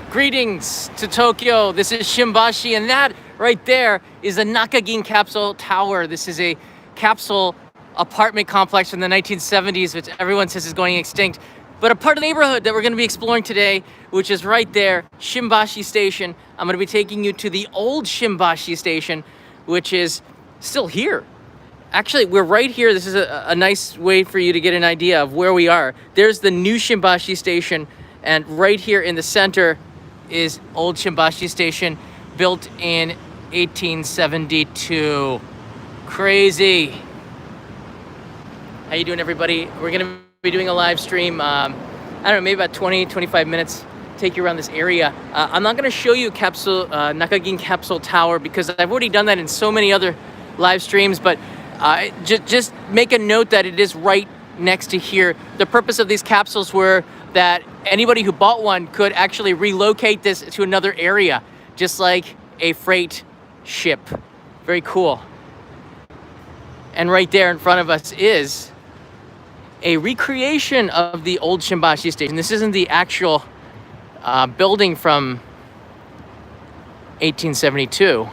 Greetings to Tokyo. This is Shimbashi, and that right there is the Nakagin Capsule Tower. This is a capsule apartment complex from the 1970s, which everyone says is going extinct. But a part of the neighborhood that we're going to be exploring today, which is right there, Shimbashi Station. I'm going to be taking you to the Old Shinbashi Station, which is still here. Actually, we're right here. This is a nice way for you to get an idea of where we are. There's the new Shimbashi Station, and right here in the center is Old Shinbashi Station, built in 1872. Crazy. How you doing, everybody? We're gonna be doing a live stream, I don't know, maybe about 20-25 minutes, take you around this area. I'm not gonna show you Nakagin Capsule Tower because I've already done that in so many other live streams, but just make a note that it is right next to here. The purpose of these capsules were that anybody who bought one could actually relocate this to another area, just like a freight ship. Very cool. And right there in front of us is a recreation of the Old Shimbashi Station. This isn't the actual building from 1872,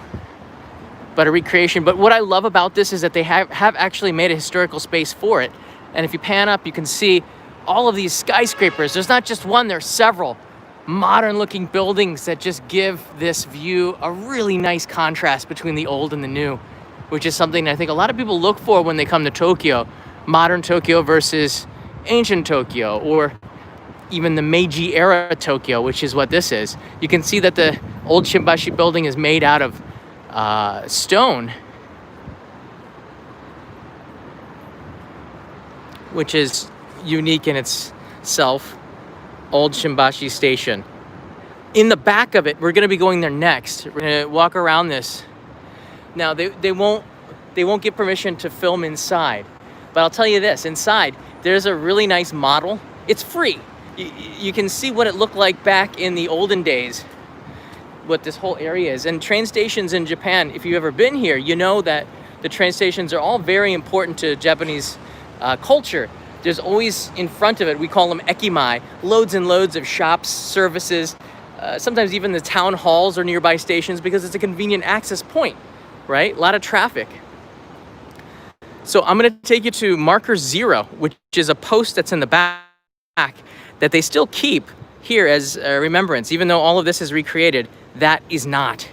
but a recreation. But what I love about this is that they have actually made a historical space for it. And if you pan up, you can see all of these skyscrapers. There's not just one, there's several modern looking buildings that just give this view a really nice contrast between the old and the new, which is something I think a lot of people look for when they come to Tokyo. Modern Tokyo versus ancient Tokyo, or even the Meiji era Tokyo, which is what this is. You can see that the Old Shimbashi building is made out of stone, which is unique in itself. Old Shimbashi Station. In the back of it, we're going to be going there next. We're going to walk around this. Now they won't get permission to film inside, but I'll tell you this: inside there's a really nice model. It's free. You can see what it looked like back in the olden days, what this whole area is. And train stations in Japan, if you've ever been here, you know that the train stations are all very important to Japanese culture. There's always in front of it, we call them ekimai, loads and loads of shops, services. Sometimes even the town halls are nearby stations because it's a convenient access point, right? A lot of traffic. So I'm going to take you to marker 0, which is a post that's in the back that they still keep here as a remembrance. Even though all of this is recreated, that is not.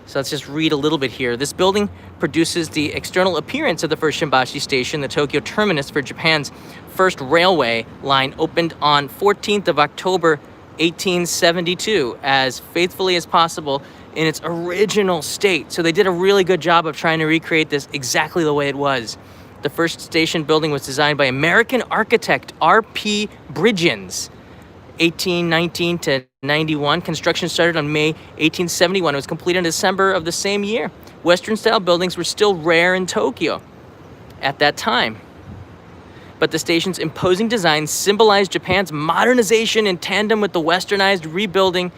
So let's just read a little bit here. This building produces the external appearance of the first Shimbashi Station, the Tokyo terminus for Japan's first railway line, opened on 14th of October, 1872, as faithfully as possible in its original state. So they did a really good job of trying to recreate this exactly the way it was. The first station building was designed by American architect R.P. Bridgens, 1819 to 91. Construction started on May 1871. It was completed in December of the same year. Western-style buildings were still rare in Tokyo at that time, but the station's imposing design symbolized Japan's modernization in tandem with the westernized rebuilding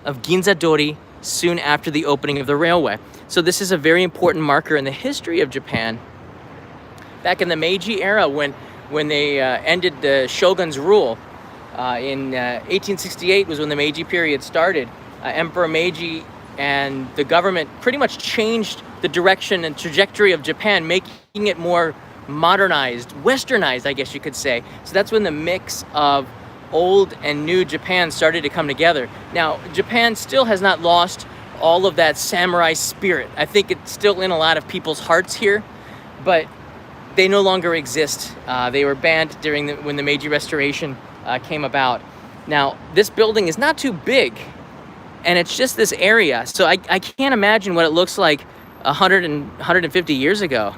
of Ginza-dori soon after the opening of the railway. So this is a very important marker in the history of Japan. Back in the Meiji era, when they ended the shogun's rule, in 1868 was when the Meiji period started. Emperor Meiji and the government pretty much changed the direction and trajectory of Japan, making it more modernized, westernized, I guess you could say. So that's when the mix of old and new Japan started to come together. Now, Japan still has not lost all of that samurai spirit. I think it's still in a lot of people's hearts here, but they no longer exist. They were banned when the Meiji Restoration came about. Now, this building is not too big, and it's just this area. So I can't imagine what it looks like 150 years ago.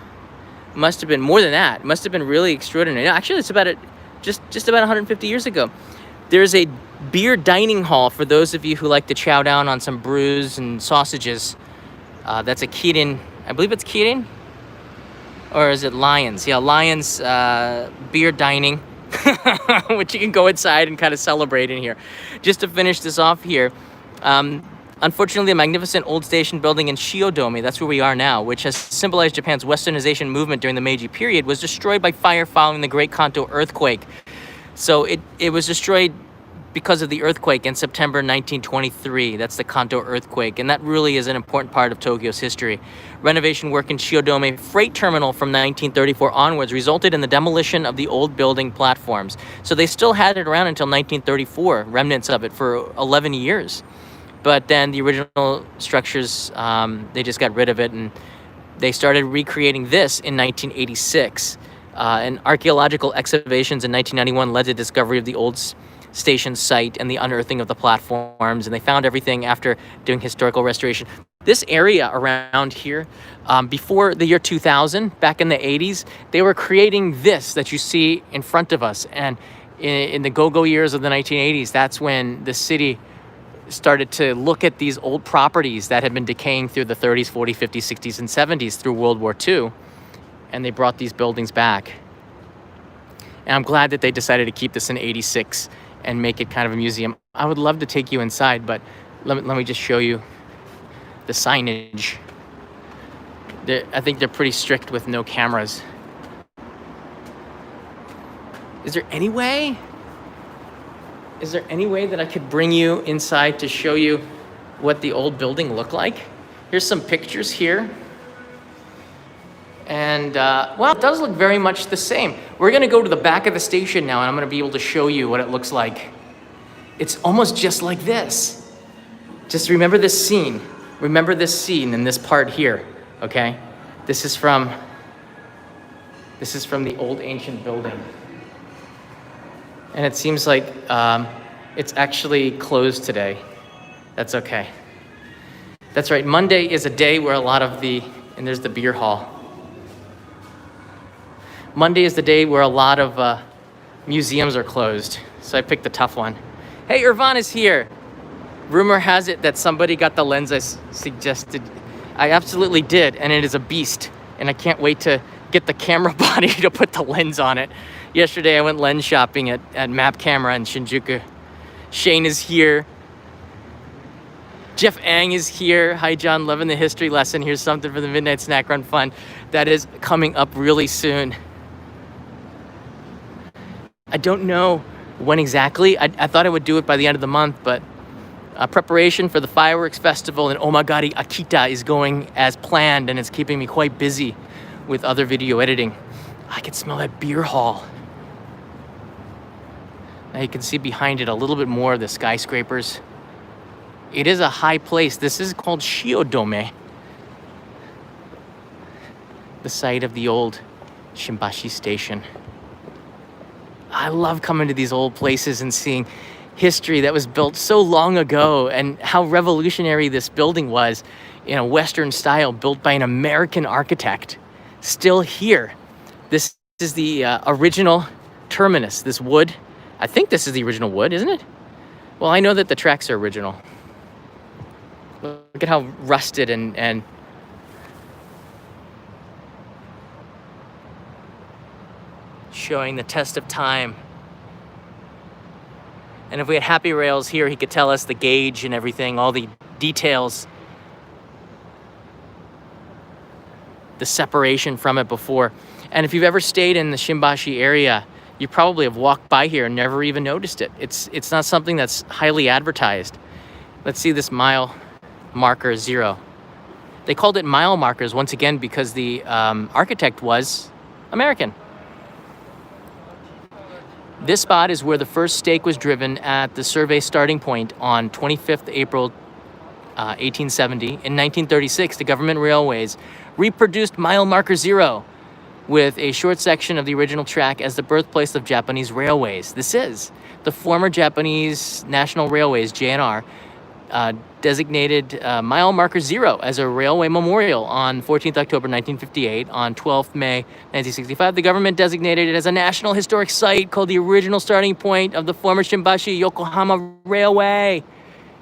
Must have been more than that. Must have been really extraordinary. Actually, it's about just about 150 years ago. There's a beer dining hall for those of you who like to chow down on some brews and sausages. That's a Kirin. I believe it's Kirin, or is it Lions? Yeah, Lions beer dining. Which you can go inside and kind of celebrate in here. Just to finish this off here, unfortunately, the magnificent old station building in Shiodome, that's where we are now, which has symbolized Japan's westernization movement during the Meiji period, was destroyed by fire following the Great Kanto earthquake. So it was destroyed because of the earthquake in September 1923. That's the Kanto earthquake, and that really is an important part of Tokyo's history. Renovation work in Shiodome Freight Terminal from 1934 onwards resulted in the demolition of the old building platforms. So they still had it around until 1934, remnants of it for 11 years. But then the original structures, they just got rid of it, and they started recreating this in 1986. And archaeological excavations in 1991 led to the discovery of the old station site and the unearthing of the platforms. And they found everything after doing historical restoration. This area around here, before the year 2000, back in the 80s, they were creating this that you see in front of us. And in the go-go years of the 1980s, that's when the city started to look at these old properties that had been decaying through the 30s, 40s, 50s, 60s, and 70s through World War II. And they brought these buildings back. And I'm glad that they decided to keep this in 86 and make it kind of a museum. I would love to take you inside, but let me just show you the signage. I think they're pretty strict with no cameras. Is there any way that I could bring you inside to show you what the old building looked like? Here's some pictures here. And, well, it does look very much the same. We're gonna go to the back of the station now, and I'm gonna be able to show you what it looks like. It's almost just like this. Just remember this scene. Remember this scene in this part here, okay? This is from the old ancient building. And it seems like it's actually closed today. That's okay. That's right, Monday is a day where a lot of and there's the beer hall. Monday is the day where a lot of museums are closed. So I picked the tough one. Hey, Irvan is here. Rumor has it that somebody got the lens I suggested. I absolutely did, and it is a beast. And I can't wait to get the camera body to put the lens on it. Yesterday I went lens shopping at Map Camera in Shinjuku. Shane is here. Jeff Ang is here. Hi, John, loving the history lesson. Here's something for the Midnight Snack Run Fun. That is coming up really soon. I don't know when exactly. I thought I would do it by the end of the month, but preparation for the fireworks festival in Omagari, Akita is going as planned, and it's keeping me quite busy with other video editing. I can smell that beer hall. Now you can see behind it a little bit more of the skyscrapers. It is a high place. This is called Shiodome, the site of the old Shimbashi Station. I love coming to these old places and seeing history that was built so long ago, and how revolutionary this building was in a Western style, built by an American architect. Still here. This is the original terminus, this wood. I think this is the original wood, isn't it? Well, I know that the tracks are original. Look at how rusted and showing the test of time. And if we had Happy Rails here, he could tell us the gauge and everything, all the details, the separation from it before. And if you've ever stayed in the Shimbashi area, you probably have walked by here and never even noticed it. It's not something that's highly advertised. Let's see this mile marker 0. They called it mile markers once again because the architect was American. This spot is where the first stake was driven at the survey starting point on 25th April 1870. In 1936, the government railways reproduced mile marker 0 with a short section of the original track as the birthplace of Japanese railways. This is the former Japanese National Railways, JNR, designated mile marker 0 as a railway memorial on 14th October 1958. On 12th May 1965, the government designated it as a National Historic Site called the original starting point of the former Shimbashi-Yokohama Railway.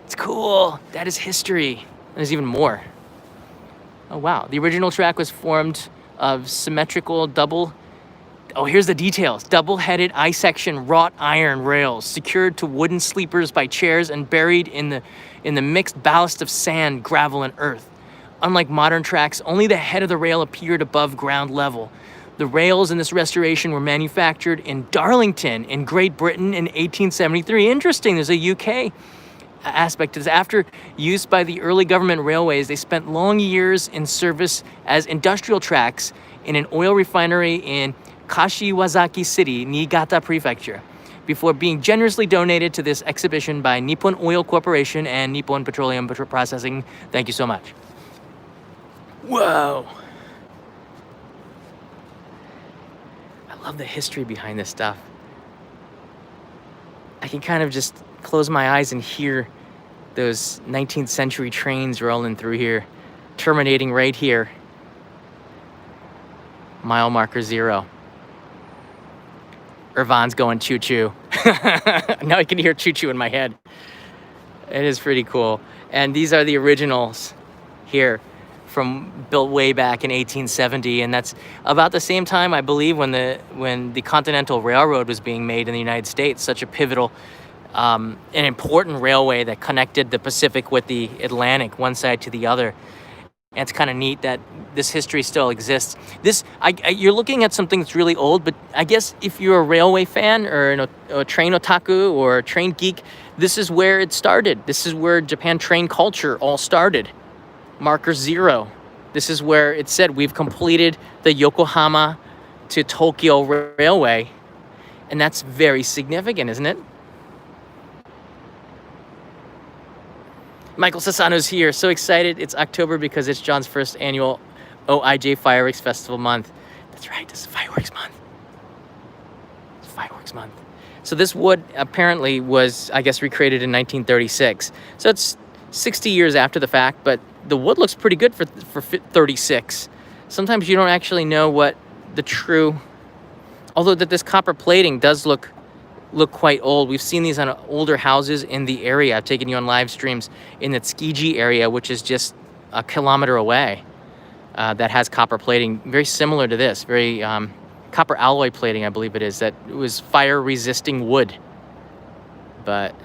It's cool. That is history. And there's even more. Oh, wow. The original track was formed of symmetrical here's the details. Double-headed I-section wrought iron rails secured to wooden sleepers by chairs and buried in the mixed ballast of sand, gravel, and earth. Unlike modern tracks, only the head of the rail appeared above ground level. The rails in this restoration were manufactured in Darlington in Great Britain in 1873. Interesting, there's a UK aspect to this. After use by the early government railways, they spent long years in service as industrial tracks in an oil refinery in Kashiwazaki City, Niigata Prefecture, before being generously donated to this exhibition by Nippon Oil Corporation and Nippon Petroleum Processing. Thank you so much. Whoa. I love the history behind this stuff. I can kind of just close my eyes and hear those 19th century trains rolling through here, terminating right here. Mile marker 0. Irvan's going choo-choo. Now I can hear choo-choo in my head. It is pretty cool. And these are the originals here, built way back in 1870, and that's about the same time, I believe, when the Continental Railroad was being made in the United States. Such a pivotal, an important railway that connected the Pacific with the Atlantic, one side to the other. And it's kind of neat that this history still exists. You're looking at something that's really old, but I guess if you're a railway fan or a train otaku or a train geek, this is where it started. This is where Japan train culture all started. Marker 0. This is where it said we've completed the Yokohama to Tokyo Railway. And that's very significant, isn't it? Michael Sasano's here. So excited. It's October because it's John's first annual OIJ Fireworks Festival month. That's right. This is fireworks month. It's fireworks month. So this wood apparently was, I guess, recreated in 1936. So it's 60 years after the fact, but the wood looks pretty good for 36. Sometimes you don't actually know what the true, although that this copper plating does look quite old. We've seen these on older houses in the area. I've taken you on live streams in the Tsukiji area, which is just a kilometer away, that has copper plating very similar to this, very copper alloy plating, I believe it is, that was fire resisting wood. But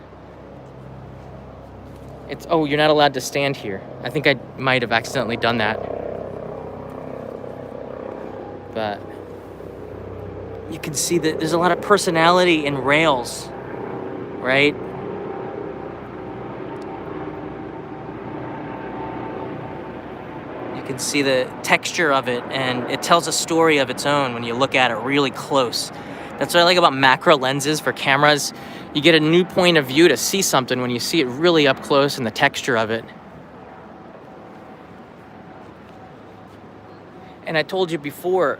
it's, oh, you're not allowed to stand here. I think I might have accidentally done that. But you can see that there's a lot of personality in rails, right? You can see the texture of it, and it tells a story of its own when you look at it really close. That's what I like about macro lenses for cameras. You get a new point of view to see something when you see it really up close and the texture of it. And I told you before,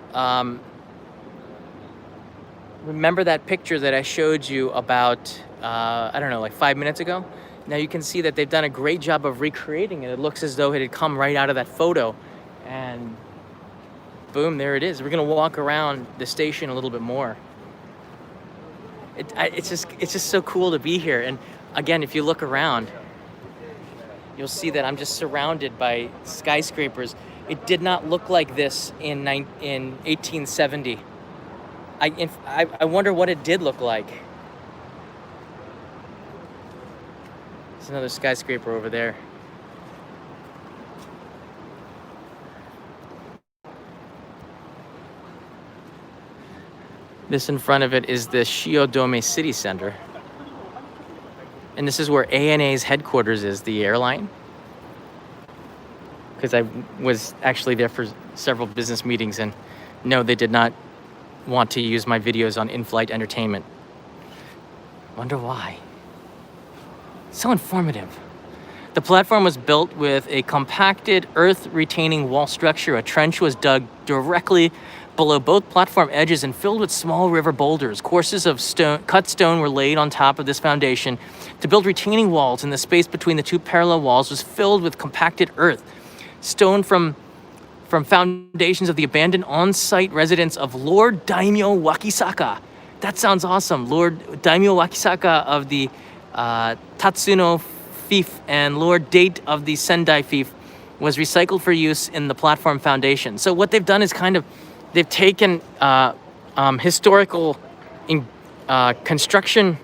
remember that picture that I showed you about, I don't know, like 5 minutes ago? Now you can see that they've done a great job of recreating it. It looks as though it had come right out of that photo. And boom, there it is. We're gonna walk around the station a little bit more. It's just so cool to be here. And again, if you look around, you'll see that I'm just surrounded by skyscrapers. It did not look like this in 1870. I wonder what it did look like. There's another skyscraper over there. This in front of it is the Shiodome City Center. And this is where ANA's headquarters is, the airline. Because I was actually there for several business meetings, and no, they did not want to use my videos on in-flight entertainment. Wonder why. So informative. The platform was built with a compacted earth-retaining wall structure. A trench was dug directly below both platform edges and filled with small river boulders. Courses of cut stone were laid on top of this foundation to build retaining walls, and the space between the two parallel walls was filled with compacted earth. Stone from foundations of the abandoned on-site residence of Lord Daimyo Wakisaka. That sounds awesome. Lord Daimyo Wakisaka of the Tatsuno fief and Lord Date of the Sendai fief was recycled for use in the platform foundation. So what they've done is they've taken historical construction,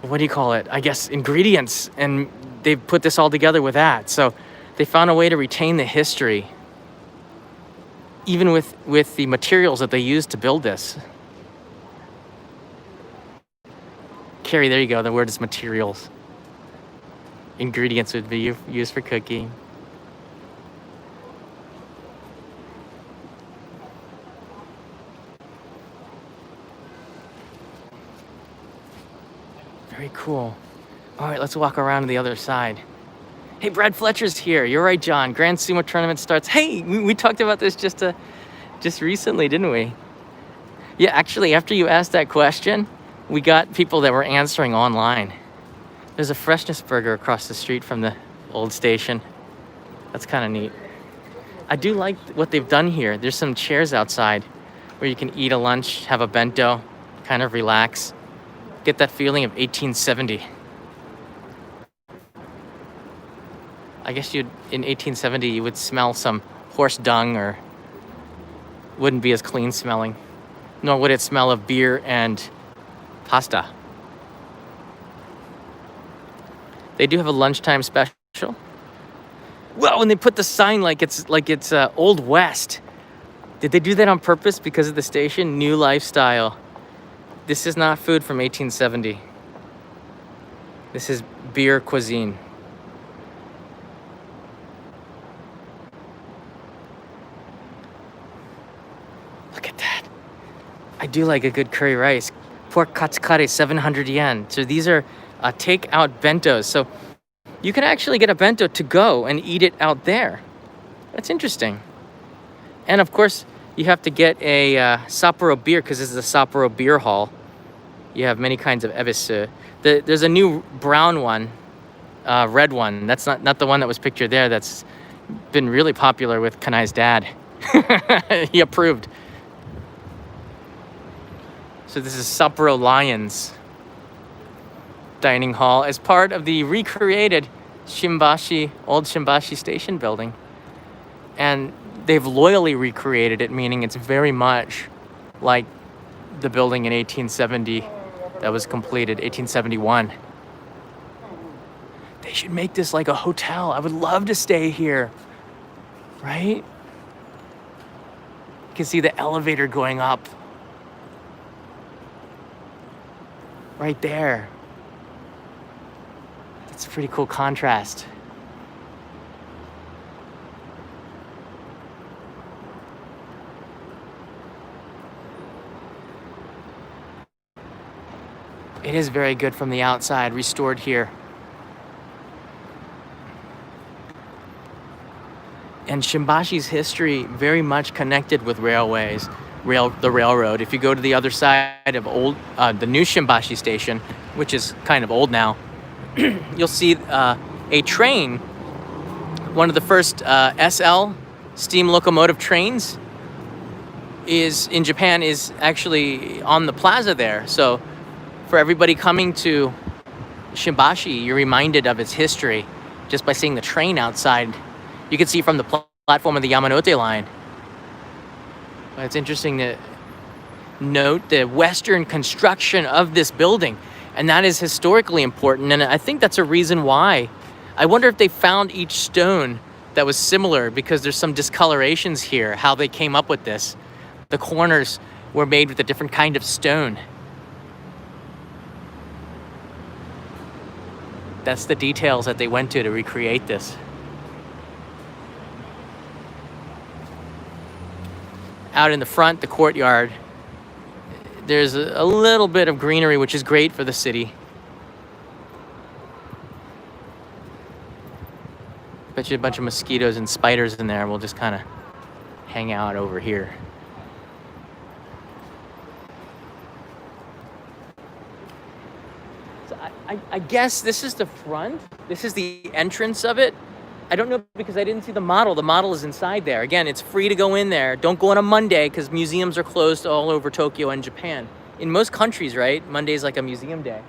what do you call it? I guess ingredients, and they've put this all together with that. So they found a way to retain the history. even with the materials that they used to build this. Carrie, there you go. The word is materials. Ingredients would be used for cooking. Very cool. All right, let's walk around to the other side. Hey, Brad Fletcher's here. You're right, John. Grand Sumo tournament starts. Hey, we talked about this just recently, didn't we? Yeah, actually, after you asked that question, we got people that were answering online. There's a Freshness Burger across the street from the old station. That's kind of neat. I do like what they've done here. There's some chairs outside where you can eat a lunch, have a bento, kind of relax. Get that feeling of 1870. I guess in 1870 you would smell some horse dung, or wouldn't be as clean smelling. Nor would it smell of beer and pasta. They do have a lunchtime special. Well, when they put the sign like it's Old West. Did they do that on purpose because of the station? New lifestyle. This is not food from 1870. This is beer cuisine. Look at that. I do like a good curry rice. Pork katsukare, 700 yen. So these are takeout bentos. So you can actually get a bento to go and eat it out there. That's interesting. And of course, you have to get a Sapporo beer because this is a Sapporo beer hall. You have many kinds of ebisu. There's a new brown one, red one. That's not the one that was pictured there. That's been really popular with Kanai's dad. He approved. So this is Sapporo Lions dining hall as part of the recreated Old Shinbashi Station building. And they've loyally recreated it, meaning it's very much like the building in 1870 that was completed, 1871. They should make this like a hotel. I would love to stay here, right? You can see the elevator going up right there. That's a pretty cool contrast. It is very good from the outside, restored here. And Shimbashi's history very much connected with railways, the railroad. If you go to the other side of the new Shimbashi Station, which is kind of old now, you'll see a train, one of the first SL steam locomotive trains in Japan is actually on the plaza there. So for everybody coming to Shimbashi, you're reminded of its history just by seeing the train outside. You can see from the platform of the Yamanote line. But it's interesting to note the Western construction of this building, and that is historically important, and I think that's a reason why. I wonder if they found each stone that was similar, because there's some discolorations here, how they came up with this. The corners were made with a different kind of stone. That's the details that they went to recreate this. Out in the front, the courtyard, there's a little bit of greenery, which is great for the city. Bet you a bunch of mosquitoes and spiders in there. We'll just kind of hang out over here. So I guess this is the front. This is the entrance of it. I don't know because I didn't see the model. The model is inside there. Again, it's free to go in there. Don't go on a Monday because museums are closed all over Tokyo and Japan. In most countries, right? Monday is like a museum day.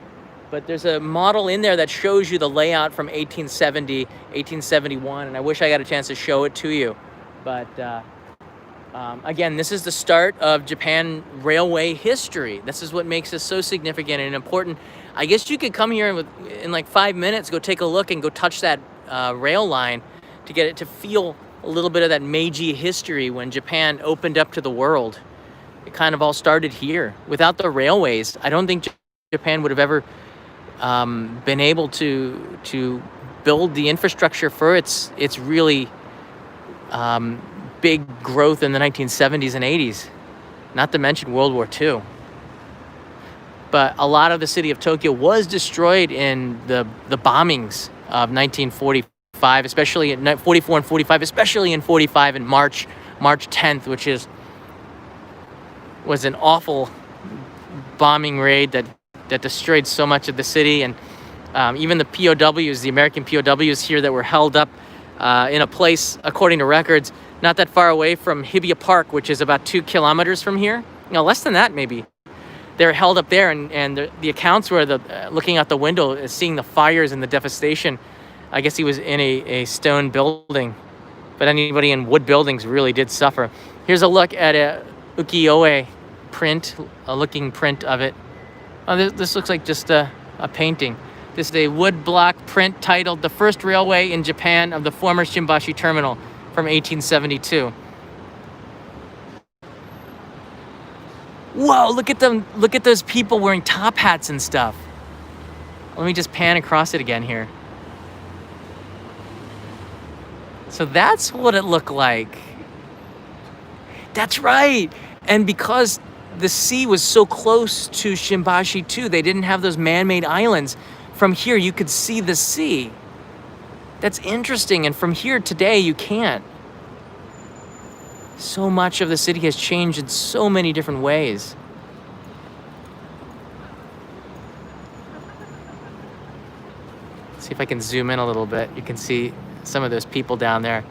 But there's a model in there that shows you the layout from 1870, 1871, and I wish I got a chance to show it to you. But again, this is the start of Japan railway history. This is what makes this so significant and important. I guess you could come here in like 5 minutes, go take a look and go touch that rail line to get it to feel a little bit of that Meiji history when Japan opened up to the world. It kind of all started here. Without the railways, I don't think Japan would have ever been able to build the infrastructure for its really big growth in the 1970s and 80s, not to mention World War II. But a lot of the city of Tokyo was destroyed in the bombings of 1945, especially in 44 and 45, especially in 45 in March 10th, which was an awful bombing raid that destroyed so much of the city. And even the POWs, the American POWs here that were held up in a place, according to records, not that far away from Hibiya Park, which is about 2 kilometers from here. Less than that, maybe. They're held up there, and the accounts were looking out the window, seeing the fires and the devastation. I guess he was in a stone building, but anybody in wood buildings really did suffer. Here's a look at a ukiyo-e print, a looking print of it. Oh, this looks like just a painting. This is a wood block print titled "The First Railway in Japan of the Former Shimbashi Terminal" from 1872. Whoa, look at them. Look at those people wearing top hats and stuff. Let me just pan across it again here. So that's what it looked like. That's right. And because the sea was so close to Shimbashi too, they didn't have those man-made islands. From here, you could see the sea. That's interesting. And from here today, you can't. So much of the city has changed in so many different ways. Let's see if I can zoom in a little bit. You can see some of those people down there.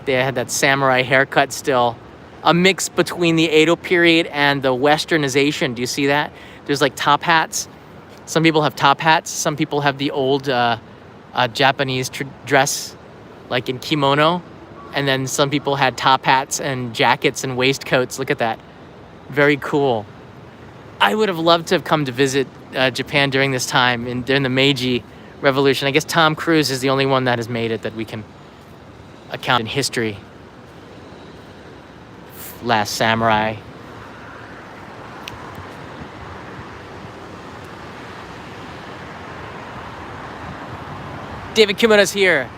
They had that samurai haircut still. A mix between the Edo period and the westernization. Do you see that? There's like top hats. Some people have top hats. Some people have the old Japanese dress, like in kimono. And then some people had top hats and jackets and waistcoats. Look at that. Very cool. I would have loved to have come to visit Japan during this time, during the Meiji Revolution. I guess Tom Cruise is the only one that has made it that we can account in history. Last Samurai. David Kimura's here.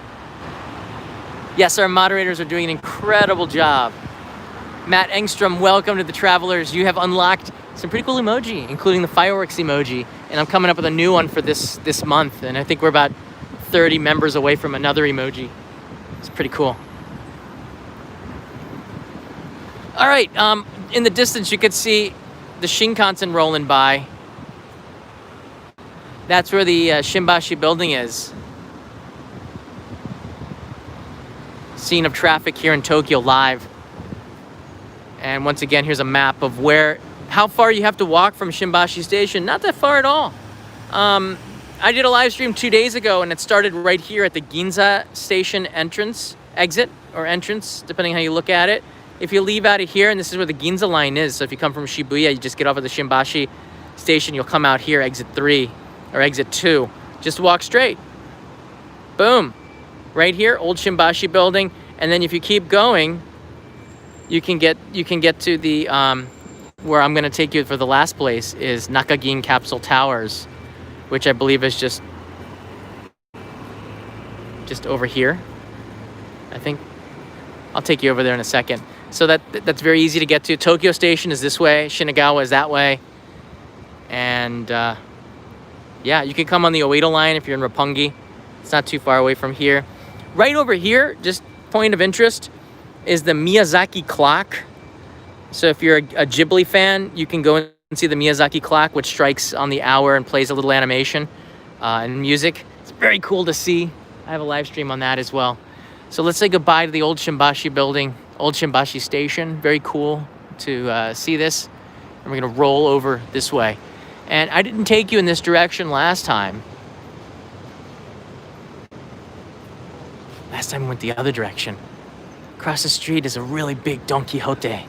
Yes, our moderators are doing an incredible job. Matt Engstrom, welcome to the Travelers. You have unlocked some pretty cool emoji, including the fireworks emoji. And I'm coming up with a new one for this month. And I think we're about 30 members away from another emoji. It's pretty cool. All right, in the distance, you could see the Shinkansen rolling by. That's where the Shimbashi building is. Scene of traffic here in Tokyo live. And once again, here's a map of how far you have to walk from Shimbashi Station. Not that far at all. I did a live stream 2 days ago, and it started right here at the Ginza Station exit, depending how you look at it. If you leave out of here, and this is where the Ginza line is, so if you come from Shibuya, you just get off of the Shimbashi Station, you'll come out here, exit 3 or exit 2. Just walk straight. Boom. Right here, Old Shinbashi building, and then if you keep going, you can get to the where I'm going to take you for the last place is Nakagin Capsule Towers, which I believe is just over here. I think I'll take you over there in a second. So that's very easy to get to. Tokyo Station is this way, Shinagawa is that way, and yeah, you can come on the Oedo line if you're in Roppongi. It's not too far away from here. Right over here, just point of interest, is the Miyazaki Clock. So if you're a Ghibli fan, you can go and see the Miyazaki Clock, which strikes on the hour and plays a little animation and music. It's very cool to see. I have a live stream on that as well. So let's say goodbye to the Old Shimbashi building, Old Shinbashi Station. Very cool to see this. And we're going to roll over this way. And I didn't take you in this direction last time. Last time we went the other direction. Across the street is a really big Don Quixote.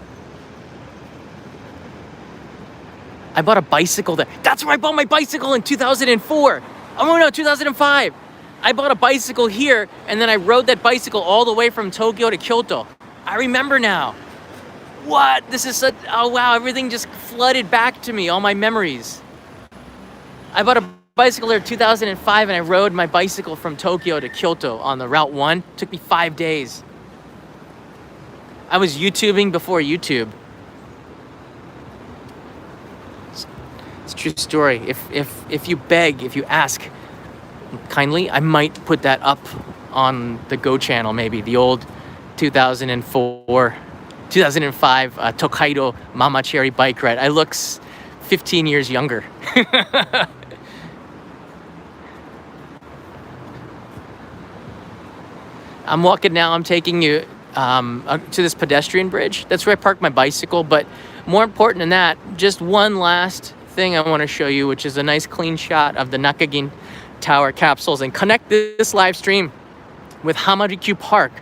I bought a bicycle there. That's where I bought my bicycle in 2004. Oh no, 2005. I bought a bicycle here, and then I rode that bicycle all the way from Tokyo to Kyoto. I remember now. What? This is such, oh wow, everything just flooded back to me, all my memories. I bought a bicycle there in 2005, and I rode my bicycle from Tokyo to Kyoto on the Route 1. It took me 5 days. I was YouTubing before YouTube. It's a true story. If you beg, if you ask kindly, I might put that up on the Go channel, maybe the old 2004, 2005 Tokaido Mama Cherry bike ride. I look 15 years younger. I'm walking now. I'm taking you to this pedestrian bridge. That's where I parked my bicycle. But more important than that, just one last thing I want to show you, which is a nice clean shot of the Nakagin Tower capsules, and connect this live stream with Hamarikyu Park,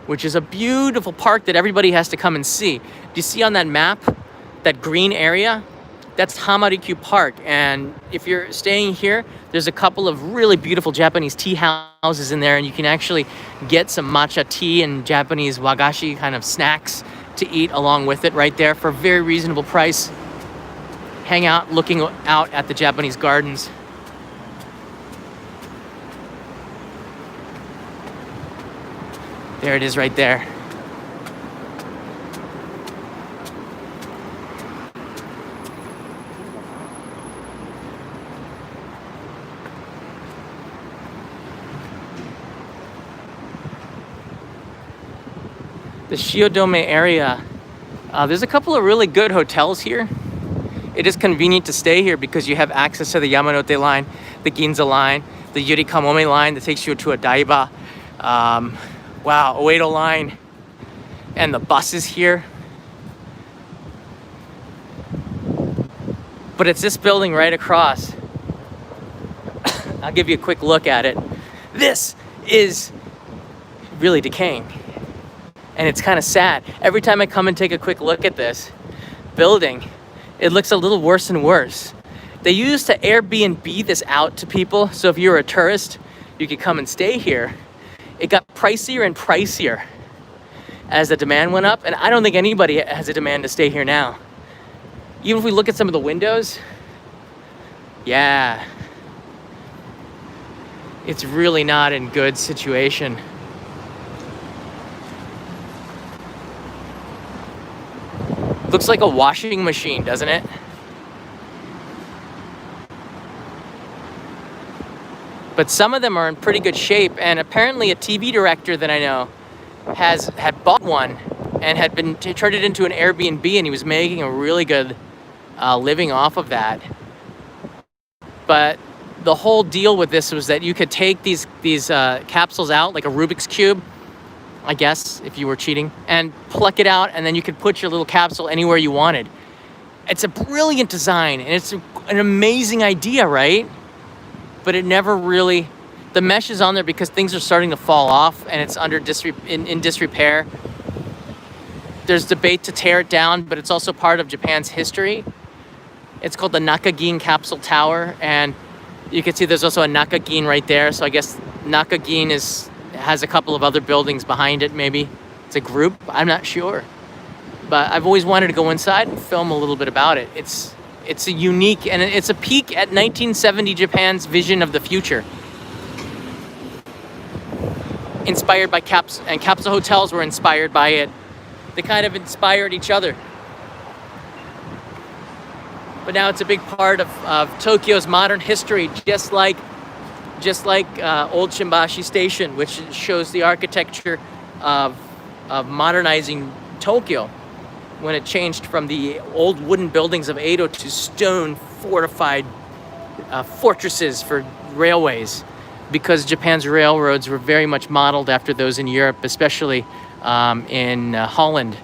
which is a beautiful park that everybody has to come and see. Do you see on that map, that green area? That's Hamarikyu Park. And if you're staying here, there's a couple of really beautiful Japanese tea houses in there, and you can actually get some matcha tea and Japanese wagashi kind of snacks to eat along with it right there for a very reasonable price. Hang out looking out at the Japanese gardens. There it is right there. The Shiodome area, there's a couple of really good hotels here. It is convenient to stay here because you have access to the Yamanote line, the Ginza line, the Yuri Kamome line that takes you to Odaiba. Wow, Oedo line, and the buses here. But it's this building right across. I'll give you a quick look at it. This is really decaying. And it's kind of sad. Every time I come and take a quick look at this building, it looks a little worse and worse. They used to Airbnb this out to people, so if you're a tourist, you could come and stay here. It got pricier and pricier as the demand went up, and I don't think anybody has a demand to stay here now. Even if we look at some of the windows, yeah, it's really not in good situation. Looks like a washing machine, doesn't it? But some of them are in pretty good shape, and apparently a TV director that I know had bought one and had been turned it into an Airbnb, and he was making a really good living off of that. But the whole deal with this was that you could take these capsules out, like a Rubik's Cube, I guess, if you were cheating, and pluck it out, and then you could put your little capsule anywhere you wanted. It's a brilliant design, and it's an amazing idea, right? But it never really, the mesh is on there because things are starting to fall off, and it's under in disrepair. There's debate to tear it down, but it's also part of Japan's history. It's called the Nakagin Capsule Tower, and you can see there's also a Nakagin right there. So I guess Nakagin has a couple of other buildings behind it, maybe. It's a group, I'm not sure. But I've always wanted to go inside and film a little bit about it. It's a unique, and it's a peek at 1970 Japan's vision of the future. Inspired by capsule hotels were inspired by it. They kind of inspired each other. But now it's a big part of Tokyo's modern history, just like Old Shinbashi Station, which shows the architecture of modernizing Tokyo when it changed from the old wooden buildings of Edo to stone fortified fortresses for railways, because Japan's railroads were very much modeled after those in Europe, especially in Holland.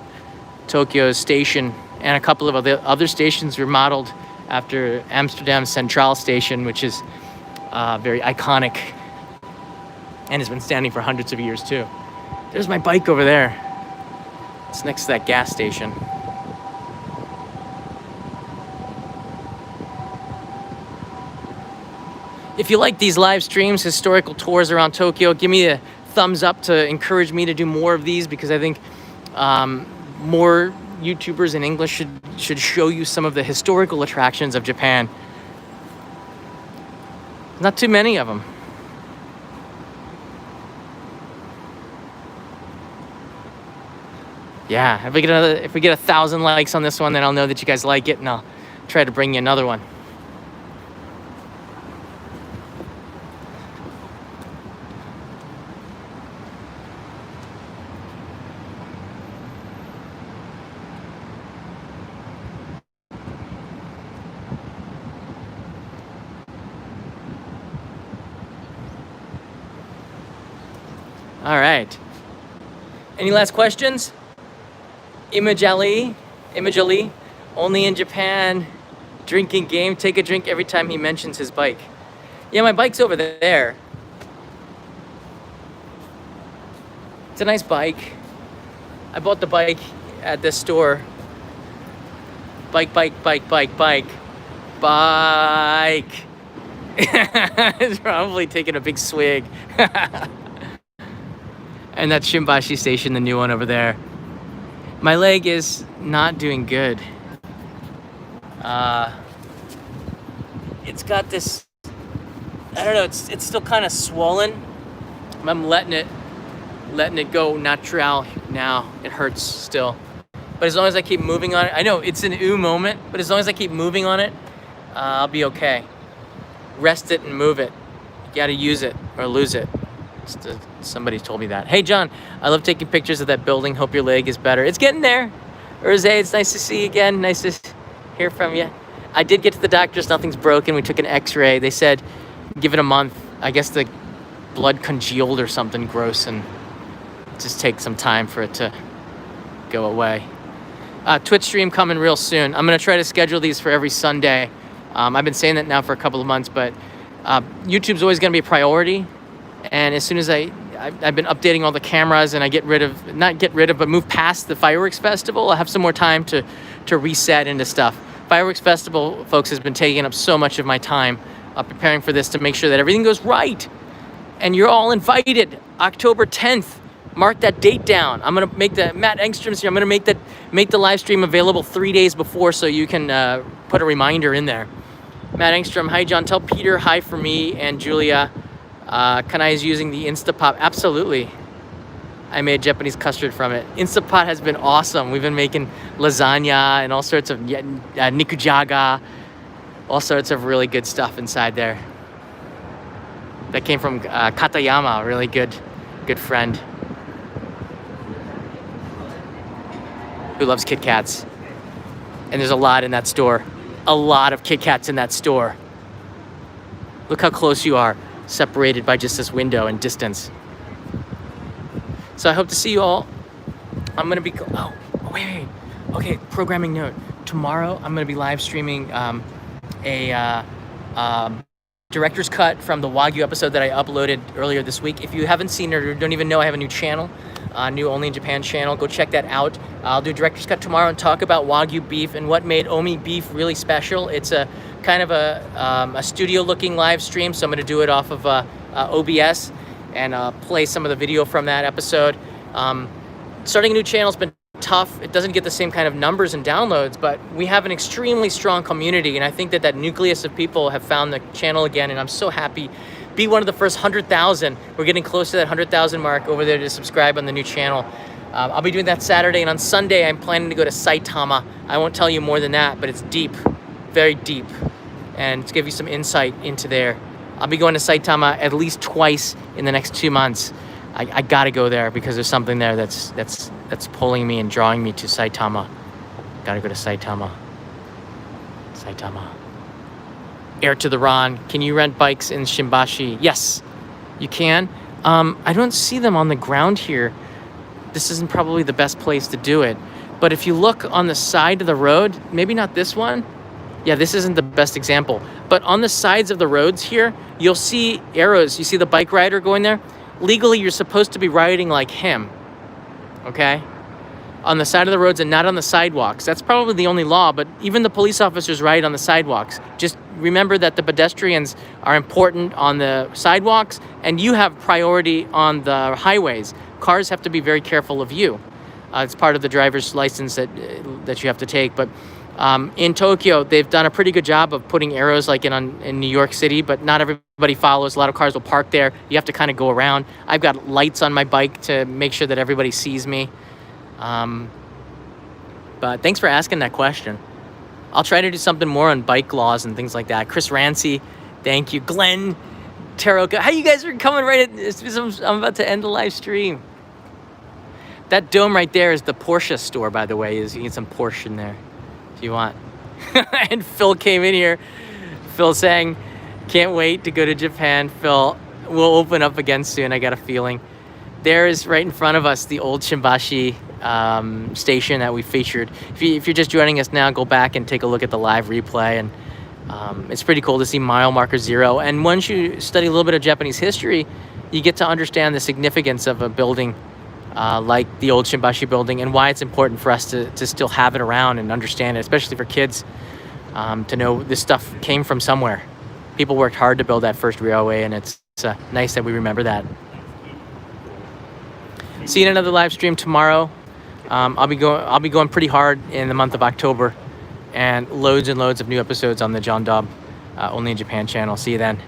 Tokyo's station and a couple of other stations were modeled after Amsterdam's Centraal Station, which is very iconic and has been standing for hundreds of years too. There's my bike over there. It's next to that gas station. If If you like these live streams, historical tours around Tokyo, give me a thumbs up to encourage me to do more of these, because I think more YouTubers in English should show you some of the historical attractions of Japan. Not too many of them. Yeah, if we get 1,000 likes on this one, then I'll know that you guys like it, and I'll try to bring you another one. All right. Any last questions? Image Ali, only in Japan, drinking game, take a drink every time he mentions his bike. Yeah, my bike's over there. It's a nice bike. I bought the bike at this store. Bike. It's probably taking a big swig. And that's Shimbashi Station, the new one over there. My leg is not doing good. It's got this, I don't know, it's still kind of swollen. I'm letting it go natural now. It hurts still. But as long as I keep moving on it, I know it's an ooh moment, but as long as I keep moving on it, I'll be okay. Rest it and move it. You gotta use it or lose it. Somebody told me that. Hey John, I love taking pictures of that building. Hope your leg is better. It's getting there. Urze, it's nice to see you again. Nice to hear from you. I did get to the doctor's. Nothing's broken. We took an x-ray. They said give it a month. I guess the blood congealed or something gross, and just take some time for it to go away. Twitch stream coming real soon. I'm gonna try to schedule these for every Sunday. I've been saying that now for a couple of months, but YouTube's always gonna be a priority. And as soon as I've been updating all the cameras, and I move past the fireworks festival, I have some more time to reset into stuff. Fireworks festival, folks, has been taking up so much of my time preparing for this to make sure that everything goes right. And you're all invited. October 10th. Mark that date down. I'm gonna make Matt Engstrom's here. I'm gonna make the live stream available 3 days before, so you can put a reminder in there. Matt Engstrom, hi John. Tell Peter hi for me and Julia. Kanai is using the Instapot. Absolutely. I made Japanese custard from it. Instapot has been awesome. We've been making lasagna and all sorts of nikujaga, all sorts of really good stuff inside there. That came from Katayama, a really good friend who loves Kit Kats. And there's a lot in that store. A lot of Kit Kats in that store. Look how close you are, separated by just this window and distance. So I hope to see you all. I'm gonna be, wait. Okay, programming note. Tomorrow I'm gonna be live streaming a director's cut from the Wagyu episode that I uploaded earlier this week. If you haven't seen it or don't even know, I have a new channel, new Only in Japan channel. Go check that out. I'll do a director's cut tomorrow and talk about Wagyu beef and what made Omi beef really special. It's a kind of a studio-looking live stream, so I'm going to do it off of OBS and play some of the video from that episode. Starting a new channel has been tough. It doesn't get the same kind of numbers and downloads, but we have an extremely strong community, and I think that nucleus of people have found the channel again, and I'm so happy. Be one of the first 100,000. We're getting close to that 100,000 mark over there to subscribe on the new channel. I'll be doing that Saturday, and on Sunday I'm planning to go to Saitama. I won't tell you more than that, but it's deep, very deep, and to give you some insight into there. I'll be going to Saitama at least twice in the next 2 months. I gotta go there because there's something there that's pulling me and drawing me to Saitama. Gotta go to Saitama. Air to the Ron. Can you rent bikes in Shimbashi? Yes, you can. I don't see them on the ground here. This isn't probably the best place to do it. But if you look on the side of the road, maybe not this one. Yeah, this isn't the best example. But on the sides of the roads here, you'll see arrows. You see the bike rider going there? Legally, you're supposed to be riding like him, okay? On the side of the roads and not on the sidewalks. That's probably the only law, but even the police officers ride on the sidewalks. Just remember that the pedestrians are important on the sidewalks, and you have priority on the highways. Cars have to be very careful of you. It's part of the driver's license that you have to take. But in Tokyo, they've done a pretty good job of putting arrows like in New York City, but not everybody follows. A lot of cars will park there. You have to kind of go around. I've got lights on my bike to make sure that everybody sees me. But thanks for asking that question. I'll try to do something more on bike laws and things like that. Chris Rancy, thank you. Glenn Taroka, how you guys are coming right at, I'm about to end the live stream. That dome right there is the Porsche store, by the way. You can get some Porsche in there if you want. And Phil came in here. Phil saying, can't wait to go to Japan. Phil, we'll open up again soon, I got a feeling. There is right in front of us the Old Shimbashi Station that we featured. If you're just joining us now, go back and take a look at the live replay. And it's pretty cool to see mile marker 0. And once you study a little bit of Japanese history, you get to understand the significance of a building like the Old Shimbashi building, and why it's important for us to still have it around and understand it, especially for kids, to know this stuff came from somewhere. People worked hard to build that first railway, and it's nice that we remember that. See you in another live stream tomorrow. I'll be going pretty hard in the month of October, and loads of new episodes on the John Dobb Only in Japan channel. See you then.